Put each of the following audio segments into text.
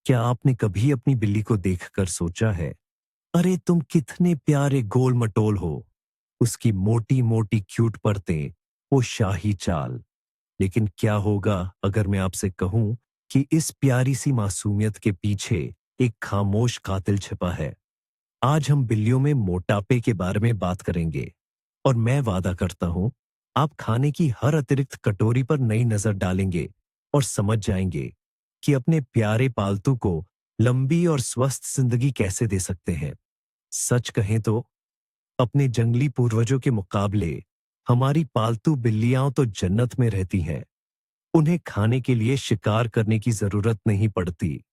क्या आपने कभी अपनी बिल्ली को देखकर सोचा है, अरे तुम कितने प्यारे गोल मटोल हो। उसकी मोटी मोटी क्यूट परतें, वो शाही चाल। लेकिन क्या होगा अगर मैं आपसे कहूं कि इस प्यारी सी मासूमियत के पीछे एक खामोश कातिल छिपा है। आज हम बिल्लियों में मोटापे के बारे में बात करेंगे। और मैं वादा करता हूं, आप खाने की हर अतिरिक्त कटोरी पर नई नजर डालेंगे और समझ जाएंगे कि अपने प्यारे पालतू को लंबी और स्वस्थ जिंदगी कैसे दे सकते हैं। सच कहें तो अपने जंगली पूर्वजों के मुकाबले हमारी पालतू बिल्लियां तो जन्नत में रहती हैं। उन्हें खाने के लिए शिकार करने की जरूरत नहीं पड़ती।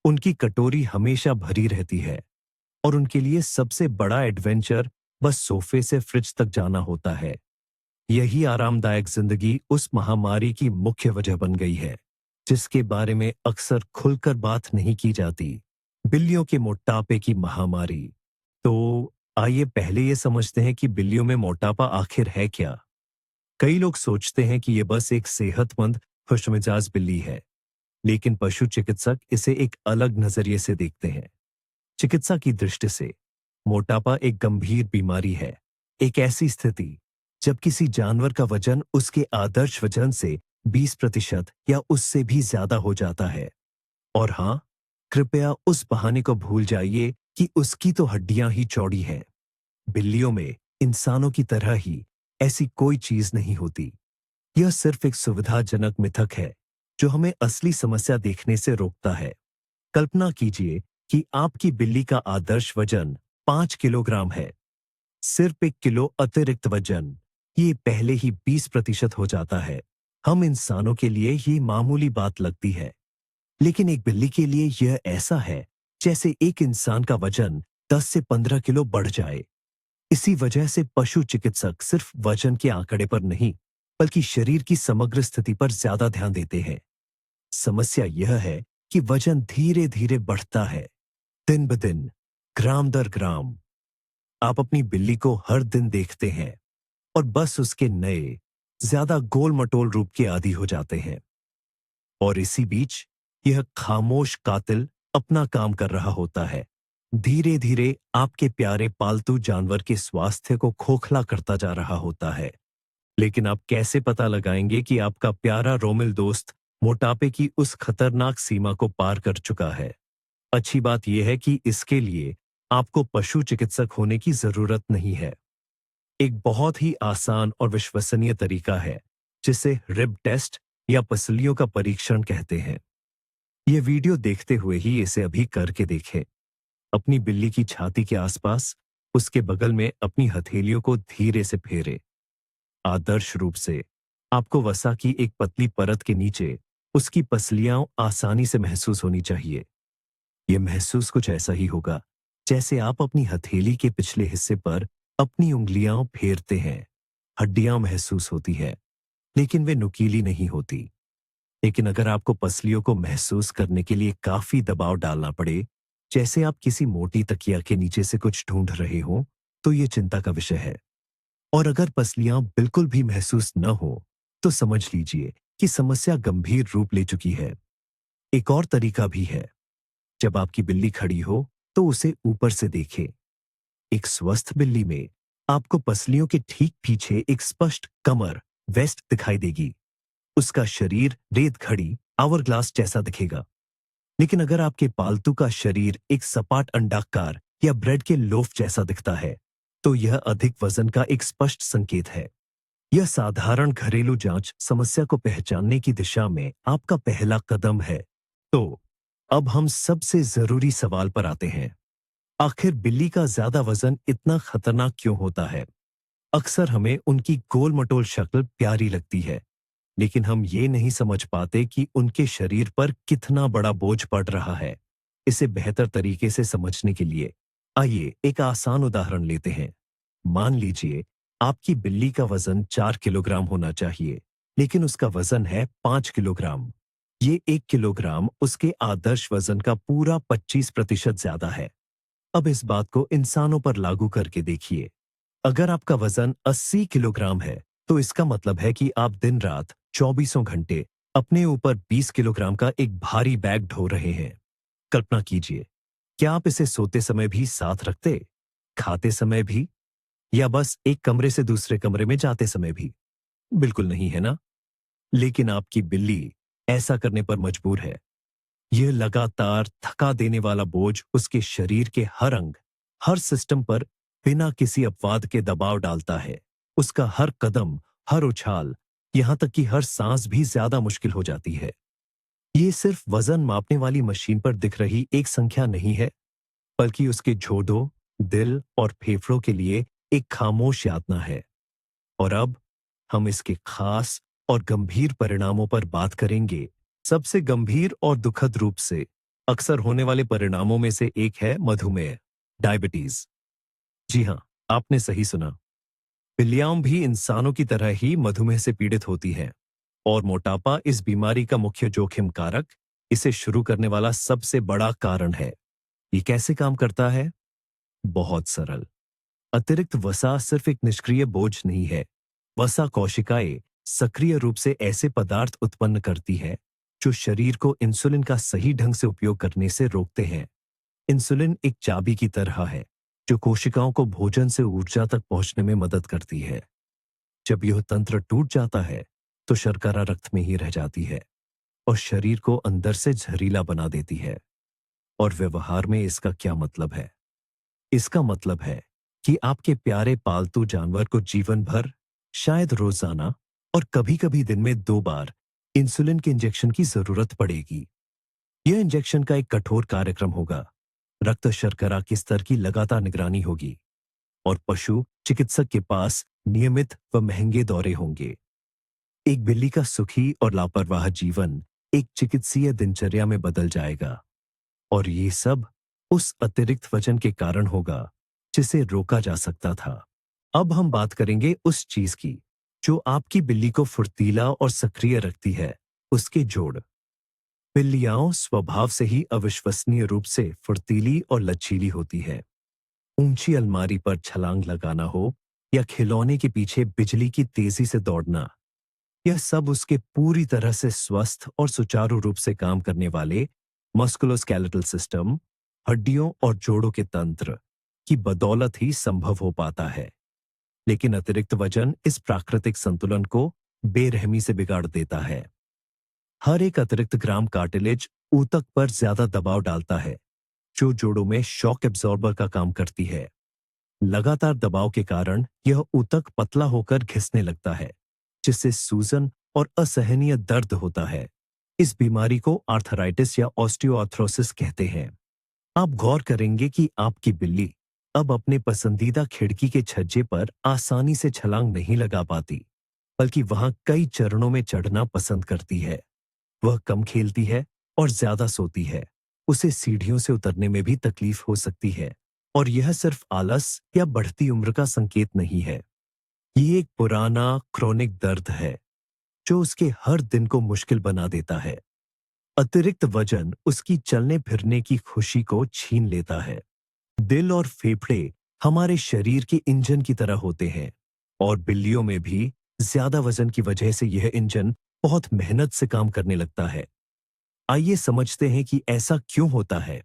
उनकी कटोरी हमेशा भरी रहती है और उनके लिए सबसे बड़ा एडवेंचर बस सोफे से फ्रिज तक जाना होता है। यही आरामदायक जिंदगी उस महामारी की मुख्य वजह बन गई है, जिसके बारे में अक्सर खुलकर बात नहीं की जाती। बिल्लियों के मोटापे की महामारी। तो आइए पहले ये समझते हैं कि बिल्लियों में मोटापा आखिर है क्या। कई लोग सोचते हैं कि ये बस एक सेहतमंद, खुशमिजाज बिल्ली है, लेकिन पशु चिकित्सक इसे एक अलग नजरिए से देखते हैं। चिकित्सा की दृष्टि से मोटापा एक गंभीर बीमारी है। एक ऐसी स्थिति जब किसी जानवर का वजन उसके आदर्श वजन से 20% या उससे भी ज्यादा हो जाता है। और हाँ, कृपया उस बहाने को भूल जाइए कि उसकी तो हड्डियां ही चौड़ी हैं। बिल्लियों में इंसानों की तरह ही ऐसी कोई चीज नहीं होती। यह सिर्फ एक सुविधाजनक मिथक है जो हमें असली समस्या देखने से रोकता है। कल्पना कीजिए कि आपकी बिल्ली का आदर्श वजन 5 किलोग्राम है। सिर्फ 1 किलो अतिरिक्त वजन, ये पहले ही 20% हो जाता है। हम इंसानों के लिए ये मामूली बात लगती है, लेकिन एक बिल्ली के लिए यह ऐसा है जैसे एक इंसान का वजन 10 से 15 किलो बढ़ जाए। इसी वजह से पशु चिकित्सक सिर्फ वजन के आंकड़े पर नहीं, बल्कि शरीर की समग्र स्थिति पर ज्यादा ध्यान देते हैं। समस्या यह है कि वजन धीरे धीरे बढ़ता है, दिन ब दिन, ग्राम दर ग्राम। आप अपनी बिल्ली को हर दिन देखते हैं और बस उसके नए, ज्यादा गोल मटोल रूप के आदी हो जाते हैं। और इसी बीच यह खामोश कातिल अपना काम कर रहा होता है। धीरे धीरे आपके प्यारे पालतू जानवर के स्वास्थ्य को खोखला करता जा रहा होता है। लेकिन आप कैसे पता लगाएंगे कि आपका प्यारा रोमिल दोस्त मोटापे की उस खतरनाक सीमा को पार कर चुका है? अच्छी बात यह है कि इसके लिए आपको पशु चिकित्सक होने की जरूरत नहीं है। एक बहुत ही आसान और विश्वसनीय तरीका है, जिसे रिब टेस्ट या पसलियों का परीक्षण कहते हैं। यह वीडियो देखते हुए ही इसे अभी करके देखें। अपनी बिल्ली की छाती के आसपास, उसके बगल में अपनी हथेलियों को धीरे से फेरे। आदर्श रूप से आपको वसा की एक पतली परत के नीचे उसकी पसलियां आसानी से महसूस होनी चाहिए। यह महसूस कुछ ऐसा ही होगा जैसे आप अपनी हथेली के पिछले हिस्से पर अपनी उंगलियां फेरते हैं। हड्डियां महसूस होती है, लेकिन वे नुकीली नहीं होती। लेकिन अगर आपको पसलियों को महसूस करने के लिए काफी दबाव डालना पड़े, जैसे आप किसी मोटी तकिया के नीचे से कुछ ढूंढ रहे हो, तो यह चिंता का विषय है। और अगर पसलियां बिल्कुल भी महसूस न हो, तो समझ लीजिए कि समस्या गंभीर रूप ले चुकी है। एक और तरीका भी है। जब आपकी बिल्ली खड़ी हो, तो उसे ऊपर से देखें। एक स्वस्थ बिल्ली में आपको पसलियों के ठीक पीछे एक स्पष्ट कमर वेस्ट दिखाई देगी। उसका शरीर रेत घड़ी आवरग्लास जैसा दिखेगा। लेकिन अगर आपके पालतू का शरीर एक सपाट अंडाकार या ब्रेड के लोफ जैसा दिखता है, तो यह अधिक वजन का एक स्पष्ट संकेत है। यह साधारण घरेलू जांच समस्या को पहचानने की दिशा में आपका पहला कदम है। तो अब हम सबसे जरूरी सवाल पर आते हैं। आखिर बिल्ली का ज्यादा वजन इतना खतरनाक क्यों होता है? अक्सर हमें उनकी गोल मटोल शक्ल प्यारी लगती है, लेकिन हम ये नहीं समझ पाते कि उनके शरीर पर कितना बड़ा बोझ पड़ रहा है। इसे बेहतर तरीके से समझने के लिए आइए एक आसान उदाहरण लेते हैं। मान लीजिए आपकी बिल्ली का वजन 4 किलोग्राम होना चाहिए, लेकिन उसका वजन है 5 किलोग्राम। ये 1 किलोग्राम उसके आदर्श वजन का पूरा 25% ज्यादा है। अब इस बात को इंसानों पर लागू करके देखिए। अगर आपका वजन 80 किलोग्राम है, तो इसका मतलब है कि आप दिन रात 24 घंटे अपने ऊपर 20 किलोग्राम का एक भारी बैग ढो रहे हैं। कल्पना कीजिए, क्या आप इसे सोते समय भी साथ रखते, खाते समय भी, या बस एक कमरे से दूसरे कमरे में जाते समय भी? बिल्कुल नहीं, है ना? लेकिन आपकी बिल्ली ऐसा करने पर मजबूर है। यह लगातार थका देने वाला बोझ उसके शरीर के हर अंग, हर सिस्टम पर बिना किसी अपवाद के दबाव डालता है। उसका हर कदम, हर उछाल, यहां तक कि हर सांस भी ज्यादा मुश्किल हो जाती है। ये सिर्फ वजन मापने वाली मशीन पर दिख रही एक संख्या नहीं है, बल्कि उसके झोड़ों, दिल और फेफड़ों के लिए एक खामोश यातना है। और अब हम इसके खास और गंभीर परिणामों पर बात करेंगे। सबसे गंभीर और दुखद रूप से अक्सर होने वाले परिणामों में से एक है मधुमेह, डायबिटीज। जी हाँ, आपने सही सुना। बिल्लियां भी इंसानों की तरह ही मधुमेह से पीड़ित होती हैं, और मोटापा इस बीमारी का मुख्य जोखिम कारक, इसे शुरू करने वाला सबसे बड़ा कारण है। ये कैसे काम करता है? बहुत सरल। अतिरिक्त वसा सिर्फ एक निष्क्रिय बोझ नहीं है। वसा कोशिकाएं सक्रिय रूप से ऐसे पदार्थ उत्पन्न करती है जो शरीर को इंसुलिन का सही ढंग से उपयोग करने से रोकते हैं। इंसुलिन एक चाबी की तरह है जो कोशिकाओं को भोजन से ऊर्जा तक पहुंचने में मदद करती है। जब यह तंत्र टूट जाता है तो शर्करा रक्त में ही रह जाती है और शरीर को अंदर से जहरीला बना देती है। और व्यवहार में इसका क्या मतलब है? इसका मतलब है कि आपके प्यारे पालतू जानवर को जीवन भर, शायद रोजाना और कभी-कभी दिन में 2 बार इंसुलिन के इंजेक्शन की जरूरत पड़ेगी। यह इंजेक्शन का एक कठोर कार्यक्रम होगा। रक्त शर्करा के स्तर की लगातार निगरानी होगी और पशु चिकित्सक के पास नियमित व महंगे दौरे होंगे। एक बिल्ली का सुखी और लापरवाह जीवन एक चिकित्सीय दिनचर्या में बदल जाएगा, और ये सब उस अतिरिक्त वजन के कारण होगा जिसे रोका जा सकता था। अब हम बात करेंगे उस चीज की जो आपकी बिल्ली को फुर्तीला और सक्रिय रखती है, उसके जोड़। बिल्लियां स्वभाव से ही अविश्वसनीय रूप से फुर्तीली और लचीली होती है। ऊंची अलमारी पर छलांग लगाना हो या खिलौने के पीछे बिजली की तेजी से दौड़ना, यह सब उसके पूरी तरह से स्वस्थ और सुचारू रूप से काम करने वाले मस्कुलोस्केलेटल सिस्टम, हड्डियों और जोड़ों के तंत्र की बदौलत ही संभव हो पाता है। लेकिन अतिरिक्त वजन इस प्राकृतिक संतुलन को बेरहमी से बिगाड़ देता है। हर एक अतिरिक्त ग्राम कार्टिलेज ऊतक पर ज्यादा दबाव डालता है, जो जोड़ों में शॉक एब्जॉर्बर का काम करती है। लगातार दबाव के कारण यह ऊतक पतला होकर घिसने लगता है, जिससे सूजन और असहनीय दर्द होता है। इस बीमारी को आर्थराइटिस या ऑस्टियोआर्थ्रोसिस कहते हैं। आप गौर करेंगे कि आपकी बिल्ली अब अपने पसंदीदा खिड़की के छज्जे पर आसानी से छलांग नहीं लगा पाती, बल्कि वहां कई चरणों में चढ़ना पसंद करती है। वह कम खेलती है और ज्यादा सोती है। उसे सीढ़ियों से उतरने में भी तकलीफ हो सकती है, और यह सिर्फ आलस या बढ़ती उम्र का संकेत नहीं है। ये एक पुराना क्रोनिक दर्द है जो उसके हर दिन को मुश्किल बना देता है। अतिरिक्त वजन उसकी चलने फिरने की खुशी को छीन लेता है। दिल और फेफड़े हमारे शरीर के इंजन की तरह होते हैं, और बिल्लियों में भी ज्यादा वजन की वजह से यह इंजन बहुत मेहनत से काम करने लगता है। आइए समझते हैं कि ऐसा क्यों होता है।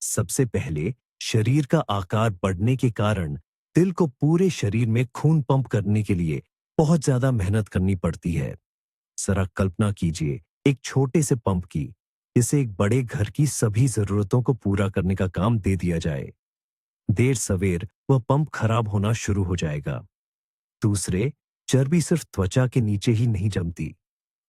सबसे पहले, शरीर का आकार बढ़ने के कारण दिल को पूरे शरीर में खून पंप करने के लिए बहुत ज्यादा मेहनत करनी पड़ती है। जरा कल्पना कीजिए एक छोटे से पंप की, जिसे एक बड़े घर की सभी जरूरतों को पूरा करने का काम दे दिया जाए। देर सवेर वह पंप खराब होना शुरू हो जाएगा। दूसरे, चर्बी सिर्फ त्वचा के नीचे ही नहीं जमती,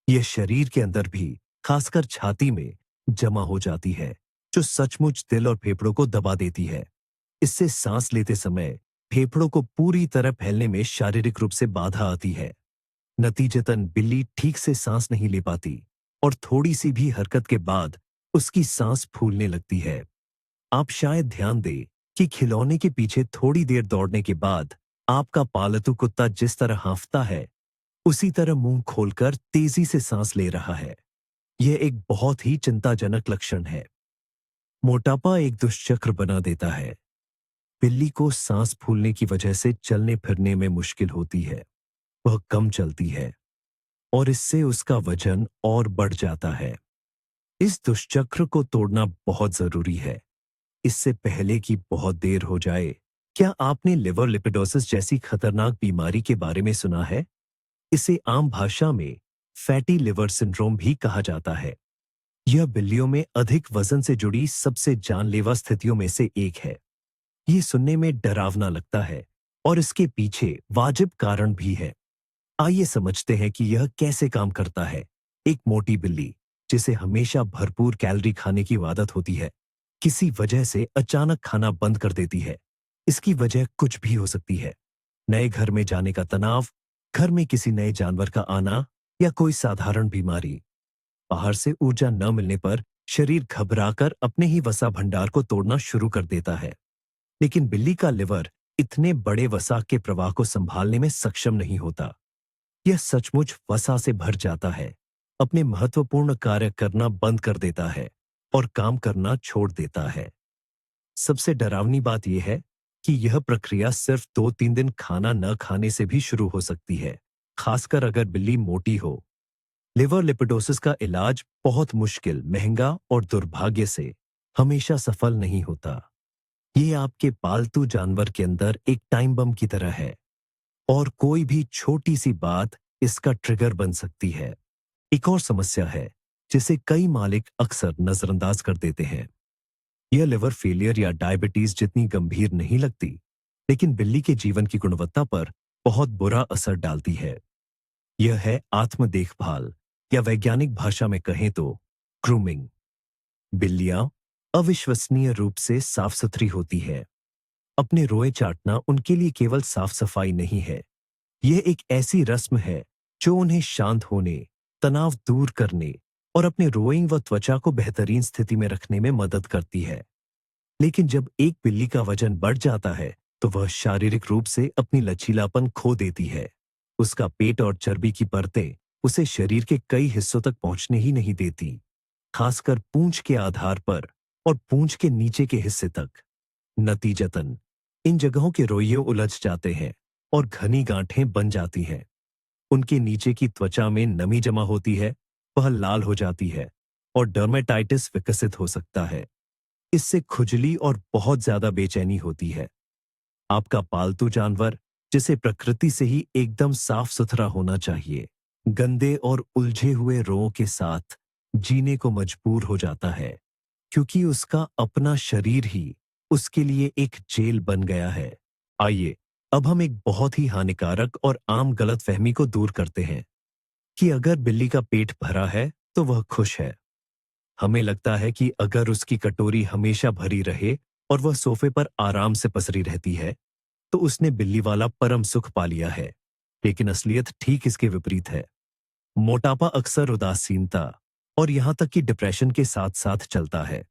यह शरीर के अंदर भी, खासकर छाती में जमा हो जाती है, जो सचमुच दिल और फेफड़ों को दबा देती है। इससे सांस लेते समय फेफड़ों को पूरी तरह फैलने में शारीरिक रूप से बाधा आती है। नतीजतन बिल्ली ठीक से सांस नहीं ले पाती, और थोड़ी सी भी हरकत के बाद उसकी सांस फूलने लगती है। आप शायद ध्यान दें कि खिलौने के पीछे थोड़ी देर दौड़ने के बाद आपका पालतू कुत्ता जिस तरह हांफता है, उसी तरह मुंह खोलकर तेजी से सांस ले रहा है। यह एक बहुत ही चिंताजनक लक्षण है। मोटापा एक दुष्चक्र बना देता है। बिल्ली को सांस फूलने की वजह से चलने फिरने में मुश्किल होती है। वह कम चलती है और इससे उसका वजन और बढ़ जाता है। इस दुष्चक्र को तोड़ना बहुत जरूरी है, इससे पहले कि बहुत देर हो जाए। क्या आपने लिवर लिपिडोसिस जैसी खतरनाक बीमारी के बारे में सुना है? इसे आम भाषा में फैटी लिवर सिंड्रोम भी कहा जाता है। यह बिल्लियों में अधिक वजन से जुड़ी सबसे जानलेवा स्थितियों में से एक है। ये सुनने में डरावना लगता है और इसके पीछे वाजिब कारण भी है। आइए समझते हैं कि यह कैसे काम करता है। एक मोटी बिल्ली, जिसे हमेशा भरपूर कैलोरी खाने की आदत होती है, किसी वजह से अचानक खाना बंद कर देती है। इसकी वजह कुछ भी हो सकती है। नए घर में जाने का तनाव, घर में किसी नए जानवर का आना या कोई साधारण बीमारी। बाहर से ऊर्जा न मिलने पर शरीर घबराकर अपने ही वसा भंडार को तोड़ना शुरू कर देता है। लेकिन बिल्ली का लिवर इतने बड़े वसा के प्रवाह को संभालने में सक्षम नहीं होता। यह सचमुच वसा से भर जाता है, अपने महत्वपूर्ण कार्य करना बंद कर देता है और काम करना छोड़ देता है। सबसे डरावनी बात यह है कि यह प्रक्रिया सिर्फ 2-3 दिन खाना न खाने से भी शुरू हो सकती है, खासकर अगर बिल्ली मोटी हो। लिवर लिपिडोसिस का इलाज बहुत मुश्किल, महंगा और दुर्भाग्य से हमेशा सफल नहीं होता। ये आपके पालतू जानवर के अंदर एक टाइम बम की तरह है और कोई भी छोटी सी बात इसका ट्रिगर बन सकती है। एक और समस्या है जिसे कई मालिक अक्सर नजरअंदाज कर देते हैं। यह लिवर फेलियर या डायबिटीज जितनी गंभीर नहीं लगती, लेकिन बिल्ली के जीवन की गुणवत्ता पर बहुत बुरा असर डालती है। यह है आत्म देखभाल, या वैज्ञानिक भाषा में कहें तो ग्रूमिंग। बिल्लियां अविश्वसनीय रूप से साफ सुथरी होती है। अपने रोए चाटना उनके लिए केवल साफ सफाई नहीं है, यह एक ऐसी रस्म है जो उन्हें शांत होने, तनाव दूर करने और अपने रोइंग व त्वचा को बेहतरीन स्थिति में रखने में मदद करती है। लेकिन जब एक बिल्ली का वजन बढ़ जाता है, तो वह शारीरिक रूप से अपनी लचीलापन खो देती है। उसका पेट और चर्बी की परतें उसे शरीर के कई हिस्सों तक पहुंचने ही नहीं देती, खासकर पूंछ के आधार पर और पूंछ के नीचे के हिस्से तक। नतीजतन इन जगहों के रोइये उलझ जाते हैं और घनी गांठें बन जाती हैं। उनके नीचे की त्वचा में नमी जमा होती है, वह लाल हो जाती है और डर्मेटाइटिस विकसित हो सकता है। इससे खुजली और बहुत ज्यादा बेचैनी होती है। आपका पालतू जानवर, जिसे प्रकृति से ही एकदम साफ सुथरा होना चाहिए, गंदे और उलझे हुए रों के साथ जीने को मजबूर हो जाता है, क्योंकि उसका अपना शरीर ही उसके लिए एक जेल बन गया है। आइए अब हम एक बहुत ही हानिकारक और आम गलतफहमी को दूर करते हैं कि अगर बिल्ली का पेट भरा है तो वह खुश है। हमें लगता है कि अगर उसकी कटोरी हमेशा भरी रहे और वह सोफे पर आराम से पसरी रहती है, तो उसने बिल्ली वाला परम सुख पा लिया है। लेकिन असलियत ठीक इसके विपरीत है। मोटापा अक्सर उदासीनता और यहां तक कि डिप्रेशन के साथ साथ चलता है।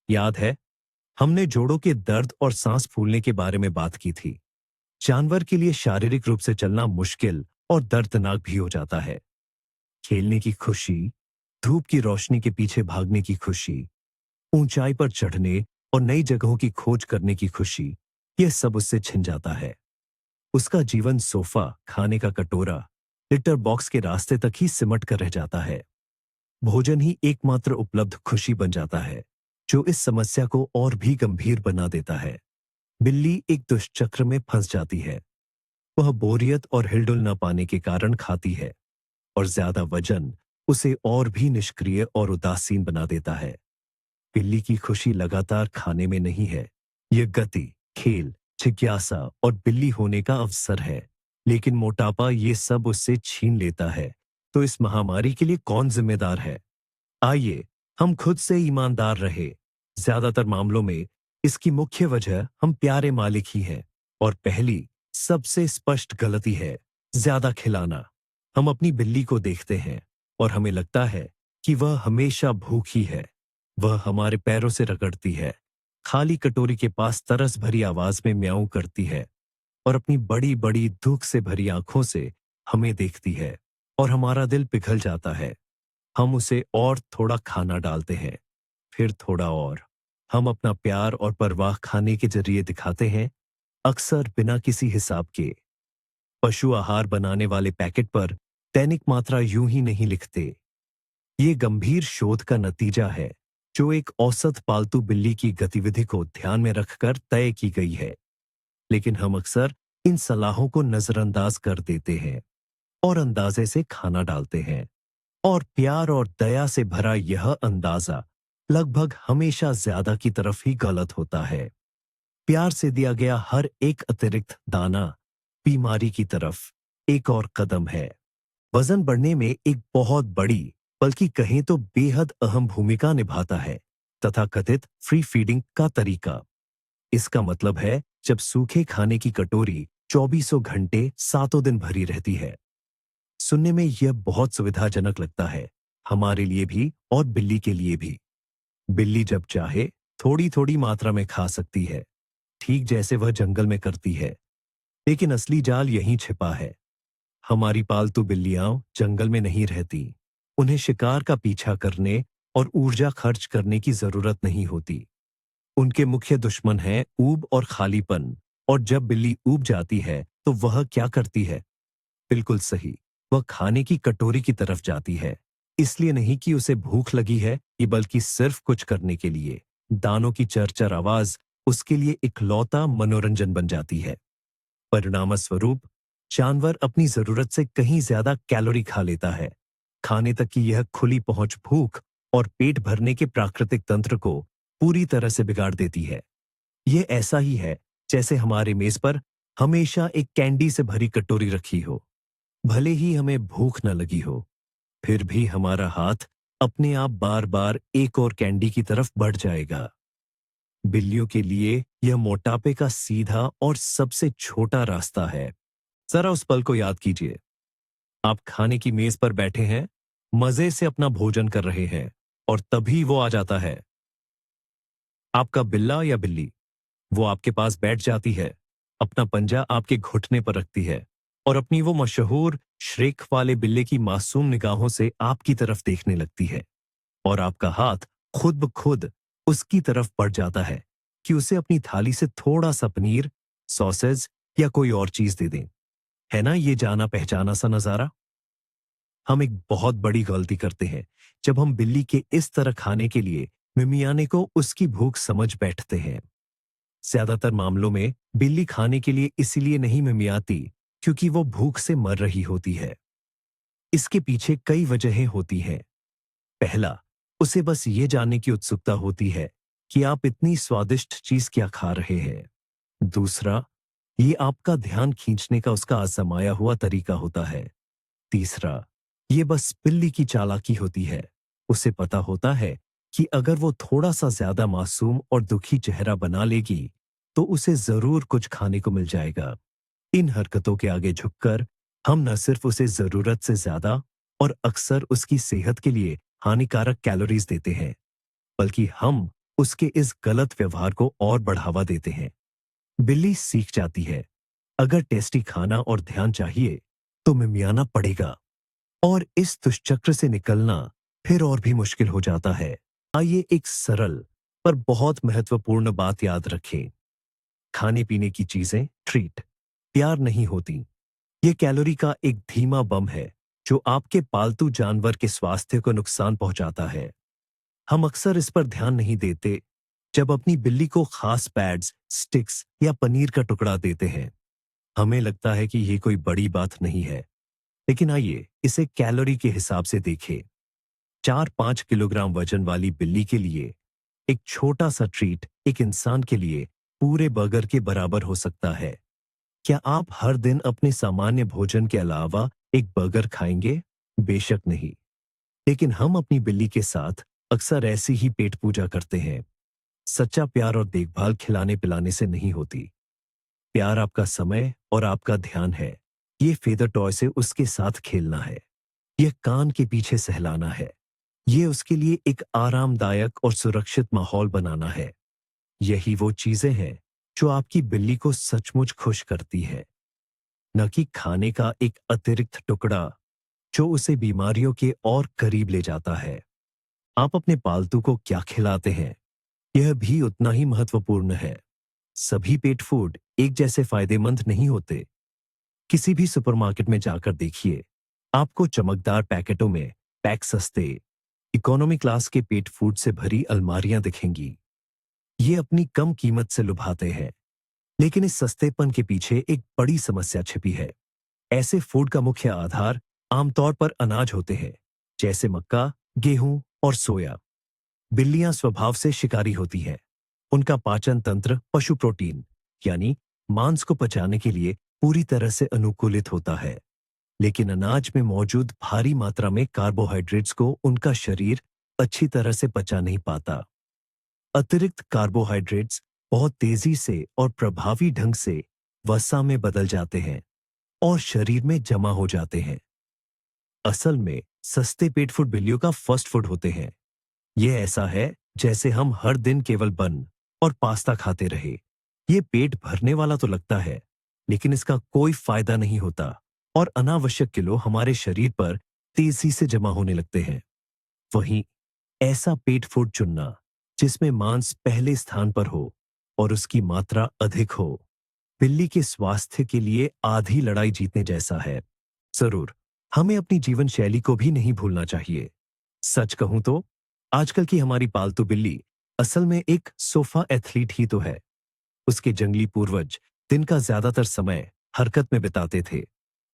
याद है, हमने जोड़ों के दर्द और सांस फूलने के बारे में बात की थी। जानवर के लिए शारीरिक रूप से चलना मुश्किल और दर्दनाक भी हो जाता है। खेलने की खुशी, धूप की रोशनी के पीछे भागने की खुशी, ऊंचाई पर चढ़ने और नई जगहों की खोज करने की खुशी, यह सब उससे छिन जाता है। उसका जीवन सोफा, खाने का कटोरा, लिटर बॉक्स के रास्ते तक ही सिमट कर रह जाता है। भोजन ही एकमात्र उपलब्ध खुशी बन जाता है, जो इस समस्या को और भी गंभीर बना देता है। बिल्ली एक दुष्चक्र में फंस जाती है। वह बोरियत और हिलडुल न पाने के कारण खाती है और ज्यादा वजन उसे और भी निष्क्रिय और उदासीन बना देता है। बिल्ली की खुशी लगातार खाने में नहीं है, यह गति, खेल, जिज्ञासा और बिल्ली होने का अवसर है। लेकिन मोटापा ये सब उससे छीन लेता है। तो इस महामारी के लिए कौन जिम्मेदार है? आइए हम खुद से ईमानदार रहे। ज्यादातर मामलों में इसकी मुख्य वजह हम प्यारे मालिक ही हैं। और पहली सबसे स्पष्ट गलती है ज्यादा खिलाना। हम अपनी बिल्ली को देखते हैं और हमें लगता है कि वह हमेशा भूखी है। वह हमारे पैरों से रगड़ती है, खाली कटोरी के पास तरस भरी आवाज में म्याऊं करती है और अपनी बड़ी बड़ी दुख से भरी आंखों से हमें देखती है और हमारा दिल पिघल जाता है। हम उसे और थोड़ा खाना डालते हैं, फिर थोड़ा और। हम अपना प्यार और परवाह खाने के जरिए दिखाते हैं, अक्सर बिना किसी हिसाब के। पशु आहार बनाने वाले पैकेट पर दैनिक मात्रा यूं ही नहीं लिखते। ये गंभीर शोध का नतीजा है जो एक औसत पालतू बिल्ली की गतिविधि को ध्यान में रखकर तय की गई है। लेकिन हम अक्सर इन सलाहों को नजरअंदाज कर देते हैं और अंदाजे से खाना डालते हैं। और प्यार और दया से भरा यह अंदाजा लगभग हमेशा ज्यादा की तरफ ही गलत होता है। प्यार से दिया गया हर एक अतिरिक्त दाना बीमारी की तरफ एक और कदम है। वजन बढ़ने में एक बहुत बड़ी, बल्कि कहें तो बेहद अहम भूमिका निभाता है तथाकथित फ्री फीडिंग का तरीका। इसका मतलब है जब सूखे खाने की कटोरी चौबीसों घंटे सातों दिन भरी रहती है। सुनने में यह बहुत सुविधाजनक लगता है, हमारे लिए भी और बिल्ली के लिए भी। बिल्ली जब चाहे थोड़ी थोड़ी मात्रा में खा सकती है, ठीक जैसे वह जंगल में करती है। लेकिन असली जाल यहीं छिपा है। हमारी पालतू बिल्लियां जंगल में नहीं रहती। उन्हें शिकार का पीछा करने और ऊर्जा खर्च करने की जरूरत नहीं होती। उनके मुख्य दुश्मन हैं ऊब और खालीपन। और जब बिल्ली ऊब जाती है तो वह क्या करती है? बिल्कुल सही, वह खाने की कटोरी की तरफ जाती है। इसलिए नहीं कि उसे भूख लगी है, ये बल्कि सिर्फ कुछ करने के लिए। दानों की चरचर आवाज उसके लिए इकलौता मनोरंजन बन जाती है। परिणामस्वरूप जानवर अपनी जरूरत से कहीं ज्यादा कैलोरी खा लेता है। खाने तक की यह खुली पहुंच भूख और पेट भरने के प्राकृतिक तंत्र को पूरी तरह से बिगाड़ देती है। यह ऐसा ही है जैसे हमारे मेज पर हमेशा एक कैंडी से भरी कटोरी रखी हो। भले ही हमें भूख न लगी हो, फिर भी हमारा हाथ अपने आप बार बार एक और कैंडी की तरफ बढ़ जाएगा। बिल्लियों के लिए यह मोटापे का सीधा और सबसे छोटा रास्ता है। जरा उस पल को याद कीजिए। आप खाने की मेज पर बैठे हैं, मजे से अपना भोजन कर रहे हैं, और तभी वो आ जाता है। आपका बिल्ला या बिल्ली, वो आपके पास बैठ जाती है, अपना पंजा आपके घुटने पर रखती है और अपनी वो मशहूर श्रेक वाले बिल्ले की मासूम निगाहों से आपकी तरफ देखने लगती है। और आपका हाथ खुद ब खुद उसकी तरफ बढ़ जाता है कि उसे अपनी थाली से थोड़ा सा पनीर, सॉसेज या कोई और चीज दे दें। है ना ये जाना पहचाना सा नजारा? हम एक बहुत बड़ी गलती करते हैं जब हम बिल्ली के इस तरह खाने के लिए मिमियाने को उसकी भूख समझ बैठते हैं। ज्यादातर मामलों में बिल्ली खाने के लिए इसलिए नहीं मिमियाती क्योंकि वो भूख से मर रही होती है। इसके पीछे कई वजहें होती हैं। पहला, उसे बस ये जानने की उत्सुकता होती है कि आप इतनी स्वादिष्ट चीज क्या खा रहे हैं। दूसरा, ये आपका ध्यान खींचने का उसका आजमाया हुआ तरीका होता है। तीसरा, ये बस बिल्ली की चालाकी होती है। उसे पता होता है कि अगर वो थोड़ा सा ज्यादा मासूम और दुखी चेहरा बना लेगी तो उसे जरूर कुछ खाने को मिल जाएगा। इन हरकतों के आगे झुककर हम न सिर्फ उसे जरूरत से ज्यादा और अक्सर उसकी सेहत के लिए हानिकारक कैलोरीज देते हैं, बल्कि हम उसके इस गलत व्यवहार को और बढ़ावा देते हैं। बिल्ली सीख जाती है, अगर टेस्टी खाना और ध्यान चाहिए तो मिमियाना पड़ेगा। और इस दुष्चक्र से निकलना फिर और भी मुश्किल हो जाता है। आइए एक सरल पर बहुत महत्वपूर्ण बात याद रखें। खाने पीने की चीजें ट्रीट, प्यार नहीं होती। ये कैलोरी का एक धीमा बम है जो आपके पालतू जानवर के स्वास्थ्य को नुकसान पहुंचाता है। हम अक्सर इस पर ध्यान नहीं देते जब अपनी बिल्ली को खास पैड्स, स्टिक्स या पनीर का टुकड़ा देते हैं। हमें लगता है कि ये कोई बड़ी बात नहीं है, लेकिन आइए इसे कैलोरी के हिसाब से देखें। 4-5 किलोग्राम वजन वाली बिल्ली के लिए एक छोटा सा ट्रीट एक इंसान के लिए पूरे बर्गर के बराबर हो सकता है। क्या आप हर दिन अपने सामान्य भोजन के अलावा एक बर्गर खाएंगे? बेशक नहीं। लेकिन हम अपनी बिल्ली के साथ अक्सर ऐसी ही पेट पूजा करते हैं। सच्चा प्यार और देखभाल खिलाने पिलाने से नहीं होती। प्यार आपका समय और आपका ध्यान है। ये फेदर टॉय से उसके साथ खेलना है। यह कान के पीछे सहलाना है। ये उसके लिए एक आरामदायक और सुरक्षित माहौल बनाना है। यही वो चीजें हैं जो आपकी बिल्ली को सचमुच खुश करती है, न कि खाने का एक अतिरिक्त टुकड़ा जो उसे बीमारियों के और करीब ले जाता है। आप अपने पालतू को क्या खिलाते हैं, यह भी उतना ही महत्वपूर्ण है। सभी पेट फूड एक जैसे फायदेमंद नहीं होते। किसी भी सुपरमार्केट में जाकर देखिए, आपको चमकदार पैकेटों में पैक सस्ते इकोनॉमी क्लास के पेट फूड से भरी अलमारियां दिखेंगी। ये अपनी कम कीमत से लुभाते हैं, लेकिन इस सस्तेपन के पीछे एक बड़ी समस्या छिपी है। ऐसे फूड का मुख्य आधार आमतौर पर अनाज होते हैं, जैसे मक्का, गेहूं और सोया। बिल्लियां स्वभाव से शिकारी होती हैं। उनका पाचन तंत्र पशु प्रोटीन यानी मांस को पचाने के लिए पूरी तरह से अनुकूलित होता है, लेकिन अनाज में मौजूद भारी मात्रा में कार्बोहाइड्रेट्स को उनका शरीर अच्छी तरह से पचा नहीं पाता। अतिरिक्त कार्बोहाइड्रेट्स बहुत तेजी से और प्रभावी ढंग से वसा में बदल जाते हैं और शरीर में जमा हो जाते हैं। असल में सस्ते पेट फूड बिल्लियों का फर्स्ट फूड होते हैं। यह ऐसा है जैसे हम हर दिन केवल बन और पास्ता खाते रहे। ये पेट भरने वाला तो लगता है, लेकिन इसका कोई फायदा नहीं होता और अनावश्यक किलो हमारे शरीर पर तेजी से जमा होने लगते हैं। वहीं ऐसा पेट फूड चुनना जिसमें मांस पहले स्थान पर हो और उसकी मात्रा अधिक हो, बिल्ली के स्वास्थ्य के लिए आधी लड़ाई जीतने जैसा है। जरूर हमें अपनी जीवन शैली को भी नहीं भूलना चाहिए। सच कहूं तो आजकल की हमारी पालतू बिल्ली असल में एक सोफा एथलीट ही तो है। उसके जंगली पूर्वज दिन का ज्यादातर समय हरकत में बिताते थे,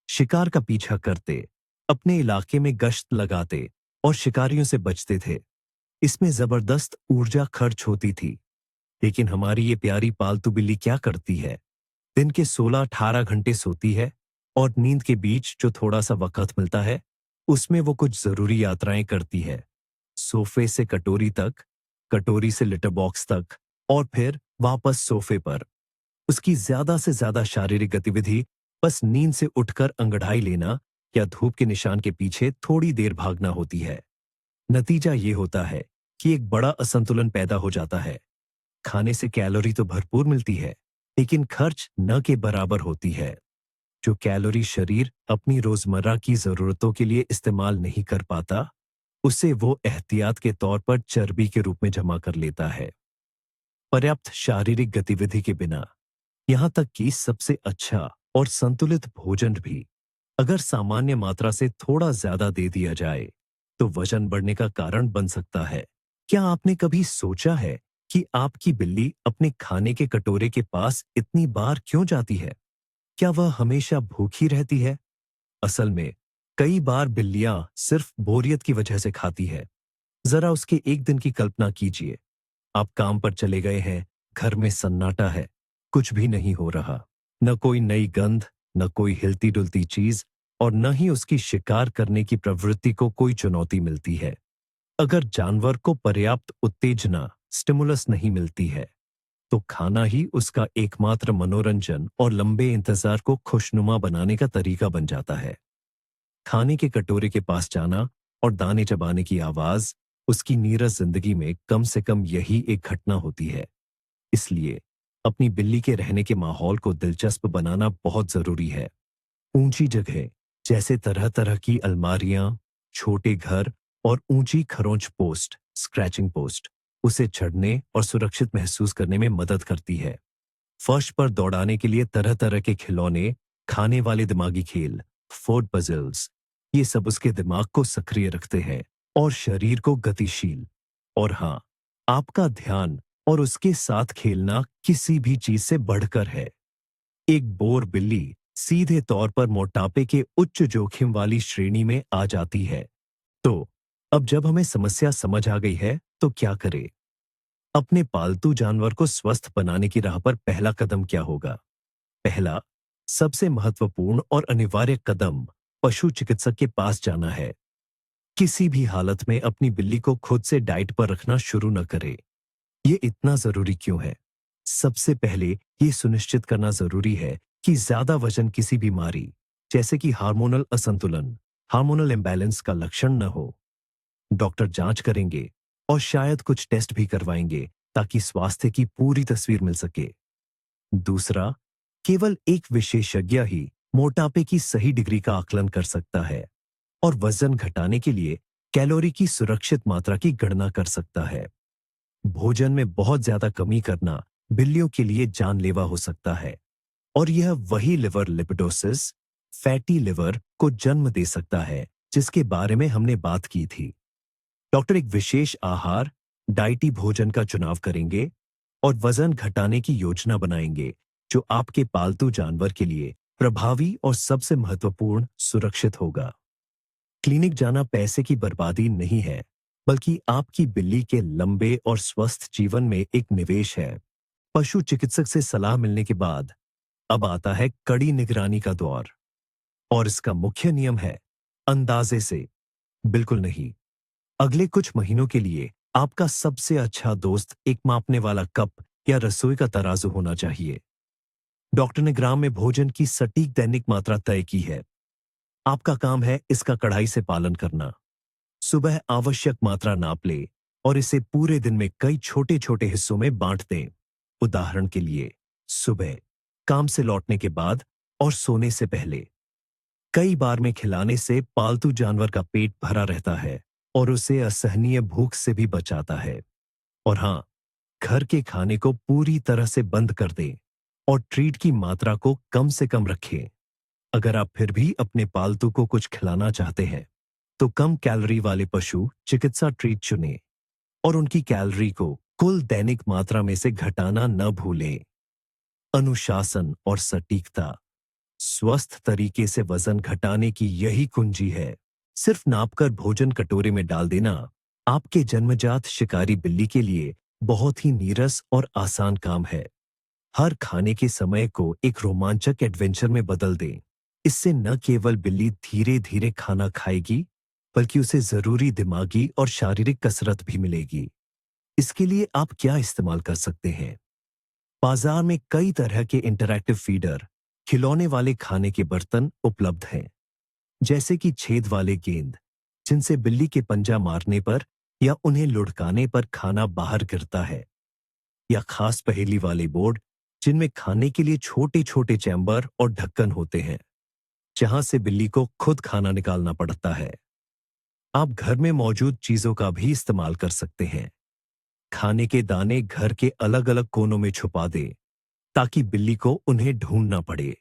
शिकार का पीछा करते, अपने इलाके में गश्त लगाते और शिकारियों से बचते थे। इसमें जबरदस्त ऊर्जा खर्च होती थी। लेकिन हमारी ये प्यारी पालतू बिल्ली क्या करती है? दिन के 16-18 घंटे सोती है और नींद के बीच जो थोड़ा सा वक्त मिलता है, उसमें वो कुछ जरूरी यात्राएं करती है। सोफे से कटोरी तक, कटोरी से लिटर बॉक्स तक और फिर वापस सोफे पर। उसकी ज्यादा से ज्यादा शारीरिक गतिविधि बस नींद से उठकर अंगड़ाई लेना या धूप के निशान के पीछे थोड़ी देर भागना होती है। नतीजा ये होता है कि एक बड़ा असंतुलन पैदा हो जाता है। खाने से कैलोरी तो भरपूर मिलती है, लेकिन खर्च न के बराबर होती है। जो कैलोरी शरीर अपनी रोजमर्रा की जरूरतों के लिए इस्तेमाल नहीं कर पाता, उसे वो एहतियात के तौर पर चर्बी के रूप में जमा कर लेता है। पर्याप्त शारीरिक गतिविधि के बिना यहां तक कि सबसे अच्छा और संतुलित भोजन भी अगर सामान्य मात्रा से थोड़ा ज्यादा दे दिया जाए, तो वजन बढ़ने का कारण बन सकता है। क्या आपने कभी सोचा है कि आपकी बिल्ली अपने खाने के कटोरे के पास इतनी बार क्यों जाती है? क्या वह हमेशा भूखी रहती है? असल में कई बार बिल्लियां सिर्फ बोरियत की वजह से खाती है। जरा उसके एक दिन की कल्पना कीजिए। आप काम पर चले गए हैं, घर में सन्नाटा है, कुछ भी नहीं हो रहा। न कोई नई गंध, न कोई हिलती डुलती चीज और न ही उसकी शिकार करने की प्रवृत्ति को कोई चुनौती मिलती है। अगर जानवर को पर्याप्त उत्तेजना, स्टिमुलस नहीं मिलती है, तो खाना ही उसका एकमात्र मनोरंजन और लंबे इंतजार को खुशनुमा बनाने का तरीका बन जाता है। खाने के कटोरे के पास जाना और दाने चबाने की आवाज उसकी नीरस जिंदगी में कम से कम यही एक घटना होती है। इसलिए अपनी बिल्ली के रहने के माहौल को दिलचस्प बनाना बहुत जरूरी है। ऊंची जगह जैसे तरह तरह की अलमारियां, छोटे घर और ऊंची खरोंच पोस्ट, स्क्रैचिंग पोस्ट उसे चढ़ने और सुरक्षित महसूस करने में मदद करती है। फर्श पर दौड़ाने के लिए तरह तरह के खिलौने, खाने वाले दिमागी खेल, फूड पजल्स, ये सब उसके दिमाग को सक्रिय रखते हैं और शरीर को गतिशील। और हाँ, आपका ध्यान और उसके साथ खेलना किसी भी चीज से बढ़कर है। एक बोर बिल्ली सीधे तौर पर मोटापे के उच्च जोखिम वाली श्रेणी में आ जाती है। तो अब जब हमें समस्या समझ आ गई है, तो क्या करें? अपने पालतू जानवर को स्वस्थ बनाने की राह पर पहला कदम क्या होगा? पहला, सबसे महत्वपूर्ण और अनिवार्य कदम पशु चिकित्सक के पास जाना है। किसी भी हालत में अपनी बिल्ली को खुद से डाइट पर रखना शुरू न करें। ये इतना जरूरी क्यों है? सबसे पहले ये सुनिश्चित करना जरूरी है कि ज्यादा वजन किसी बीमारी, जैसे कि हार्मोनल असंतुलन, हार्मोनल इम्बैलेंस का लक्षण न हो। डॉक्टर जांच करेंगे और शायद कुछ टेस्ट भी करवाएंगे ताकि स्वास्थ्य की पूरी तस्वीर मिल सके। दूसरा, केवल एक विशेषज्ञ ही मोटापे की सही डिग्री का आकलन कर सकता है और वजन घटाने के लिए कैलोरी की सुरक्षित मात्रा की गणना कर सकता है। भोजन में बहुत ज्यादा कमी करना बिल्लियों के लिए जानलेवा हो सकता है और यह वही लिवर लिपिडोसिस, फैटी लिवर को जन्म दे सकता है जिसके बारे में हमने बात की थी। डॉक्टर एक विशेष आहार, डाइटी भोजन का चुनाव करेंगे और वजन घटाने की योजना बनाएंगे जो आपके पालतू जानवर के लिए प्रभावी और सबसे महत्वपूर्ण सुरक्षित होगा। क्लिनिक जाना पैसे की बर्बादी नहीं है, बल्कि आपकी बिल्ली के लंबे और स्वस्थ जीवन में एक निवेश है। पशु चिकित्सक से सलाह मिलने के बाद अब आता है कड़ी निगरानी का दौर। और इसका मुख्य नियम है, अंदाजे से बिल्कुल नहीं। अगले कुछ महीनों के लिए आपका सबसे अच्छा दोस्त एक मापने वाला कप या रसोई का तराजू होना चाहिए। डॉक्टर ने ग्राम में भोजन की सटीक दैनिक मात्रा तय की है। आपका काम है इसका कड़ाई से पालन करना। सुबह आवश्यक मात्रा नाप ले और इसे पूरे दिन में कई छोटे छोटे हिस्सों में बांट दें। उदाहरण के लिए, सुबह, काम से लौटने के बाद और सोने से पहले। कई बार में खिलाने से पालतू जानवर का पेट भरा रहता है और उसे असहनीय भूख से भी बचाता है। और हाँ, घर के खाने को पूरी तरह से बंद कर दें और ट्रीट की मात्रा को कम से कम रखें। अगर आप फिर भी अपने पालतू को कुछ खिलाना चाहते हैं, तो कम कैलोरी वाले पशु चिकित्सा ट्रीट चुनें और उनकी कैलोरी को कुल दैनिक मात्रा में से घटाना न भूलें। अनुशासन और सटीकता, स्वस्थ तरीके से वजन घटाने की यही कुंजी है। सिर्फ नापकर भोजन कटोरे में डाल देना आपके जन्मजात शिकारी बिल्ली के लिए बहुत ही नीरस और आसान काम है। हर खाने के समय को एक रोमांचक एडवेंचर में बदल दें। इससे न केवल बिल्ली धीरे धीरे खाना खाएगी, बल्कि उसे जरूरी दिमागी और शारीरिक कसरत भी मिलेगी। इसके लिए आप क्या इस्तेमाल कर सकते हैं? बाजार में कई तरह के इंटरैक्टिव फीडर, खिलौने वाले खाने के बर्तन उपलब्ध हैं, जैसे कि छेद वाले गेंद, जिनसे बिल्ली के पंजा मारने पर या उन्हें लुढ़काने पर खाना बाहर गिरता है, या खास पहेली वाले बोर्ड, जिनमें खाने के लिए छोटे छोटे चैम्बर और ढक्कन होते हैं, जहां से बिल्ली को खुद खाना निकालना पड़ता है। आप घर में मौजूद चीजों का भी इस्तेमाल कर सकते हैं। खाने के दाने घर के अलग अलग कोनों में छुपा दें, ताकि बिल्ली को उन्हें ढूंढना पड़े।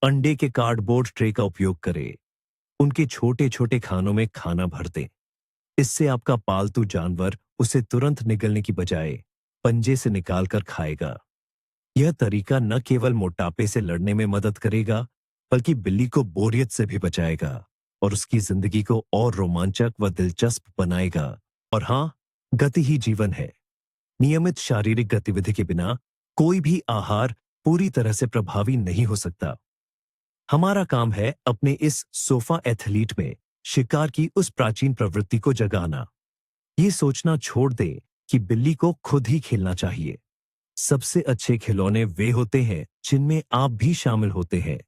अंडे के कार्डबोर्ड ट्रे का उपयोग करें। उनके छोटे छोटे खानों में खाना भर दें। इससे आपका पालतू जानवर उसे तुरंत निगलने की बजाय पंजे से निकालकर खाएगा। यह तरीका न केवल मोटापे से लड़ने में मदद करेगा, बल्कि बिल्ली को बोरियत से भी बचाएगा और उसकी जिंदगी को और रोमांचक व दिलचस्प बनाएगा। और हाँ, गति ही जीवन है। नियमित शारीरिक गतिविधि के बिना कोई भी आहार पूरी तरह से प्रभावी नहीं हो सकता। हमारा काम है अपने इस सोफा एथलीट में शिकार की उस प्राचीन प्रवृत्ति को जगाना। ये सोचना छोड़ दें कि बिल्ली को खुद ही खेलना चाहिए। सबसे अच्छे खिलौने वे होते हैं जिनमें आप भी शामिल होते हैं।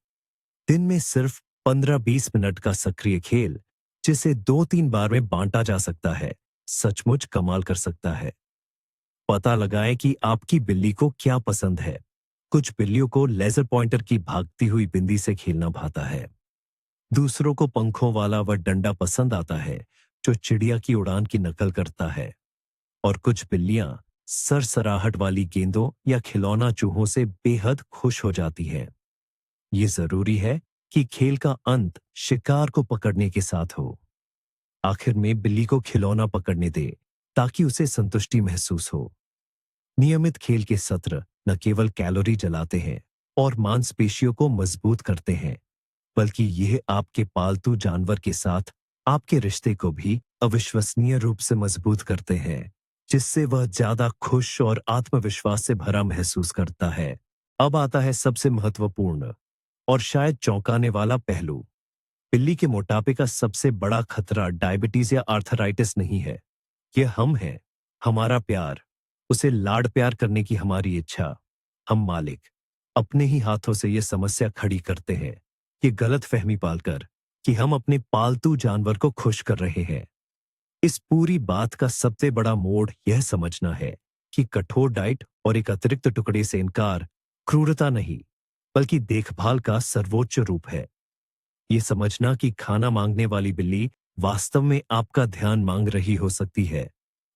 दिन में सिर्फ 15-20 मिनट का सक्रिय खेल, जिसे 2-3 बार में बांटा जा सकता है, सचमुच कमाल कर सकता है। पता लगाएं कि आपकी बिल्ली को क्या पसंद है। कुछ बिल्लियों को लेजर पॉइंटर की भागती हुई बिंदी से खेलना भाता है। दूसरों को पंखों वाला वह डंडा पसंद आता है जो चिड़िया की उड़ान की नकल करता है। और कुछ बिल्लियां सरसराहट वाली गेंदों या खिलौना चूहों से बेहद खुश हो जाती हैं। ये जरूरी है कि खेल का अंत शिकार को पकड़ने के साथ हो। आखिर में बिल्ली को खिलौना पकड़ने दे, ताकि उसे संतुष्टि महसूस हो। नियमित खेल के सत्र न केवल कैलोरी जलाते हैं और मांसपेशियों को मजबूत करते हैं, बल्कि यह आपके पालतू जानवर के साथ आपके रिश्ते को भी अविश्वसनीय रूप से मजबूत करते हैं, जिससे वह ज्यादा खुश और आत्मविश्वास से भरा महसूस करता है। अब आता है सबसे महत्वपूर्ण और शायद चौंकाने वाला पहलू। बिल्ली के मोटापे का सबसे बड़ा खतरा डायबिटीज या आर्थराइटिस नहीं है। यह हम हैं, हमारा प्यार, उसे लाड प्यार करने की हमारी इच्छा। हम मालिक अपने ही हाथों से यह समस्या खड़ी करते हैं, ये गलत फहमी पालकर कि हम अपने पालतू जानवर को खुश कर रहे हैं। इस पूरी बात का सबसे बड़ा मोड़ यह समझना है कि कठोर डाइट और एक अतिरिक्त टुकड़े से इनकार क्रूरता नहीं, बल्कि देखभाल का सर्वोच्च रूप है। ये समझना कि खाना मांगने वाली बिल्ली वास्तव में आपका ध्यान मांग रही हो सकती है,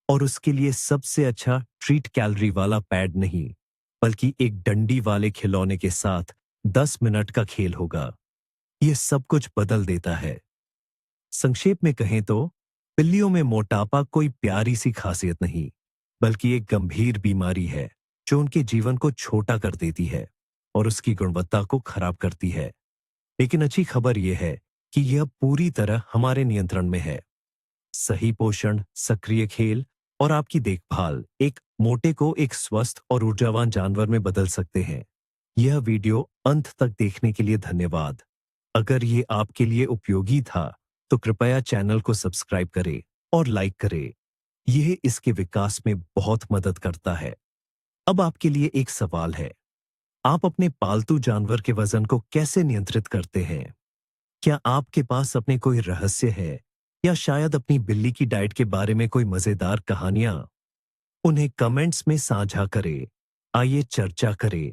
और उसके लिए सबसे अच्छा ट्रीट कैलोरी वाला पैड नहीं, बल्कि एक डंडी वाले खिलौने के साथ 10 मिनट का खेल होगा। यह सब कुछ बदल देता है। संक्षेप में कहें तो बिल्लियों में मोटापा कोई प्यारी सी खासियत नहीं, बल्कि एक गंभीर बीमारी है जो उनके जीवन को छोटा कर देती है और उसकी गुणवत्ता को खराब करती है। लेकिन अच्छी खबर यह है कि यह पूरी तरह हमारे नियंत्रण में है। सही पोषण, सक्रिय खेल और आपकी देखभाल एक मोटे को एक स्वस्थ और ऊर्जावान जानवर में बदल सकते हैं। यह वीडियो अंत तक देखने के लिए धन्यवाद। अगर ये आपके लिए उपयोगी था, तो कृपया चैनल को सब्सक्राइब करें और लाइक करें। यह इसके विकास में बहुत मदद करता है। अब आपके लिए एक सवाल है, आप अपने पालतू जानवर के वजन को कैसे नियंत्रित करते हैं? क्या आपके पास अपने कोई रहस्य है या शायद अपनी बिल्ली की डाइट के बारे में कोई मजेदार कहानियां? उन्हें कमेंट्स में साझा करें। आइए चर्चा करें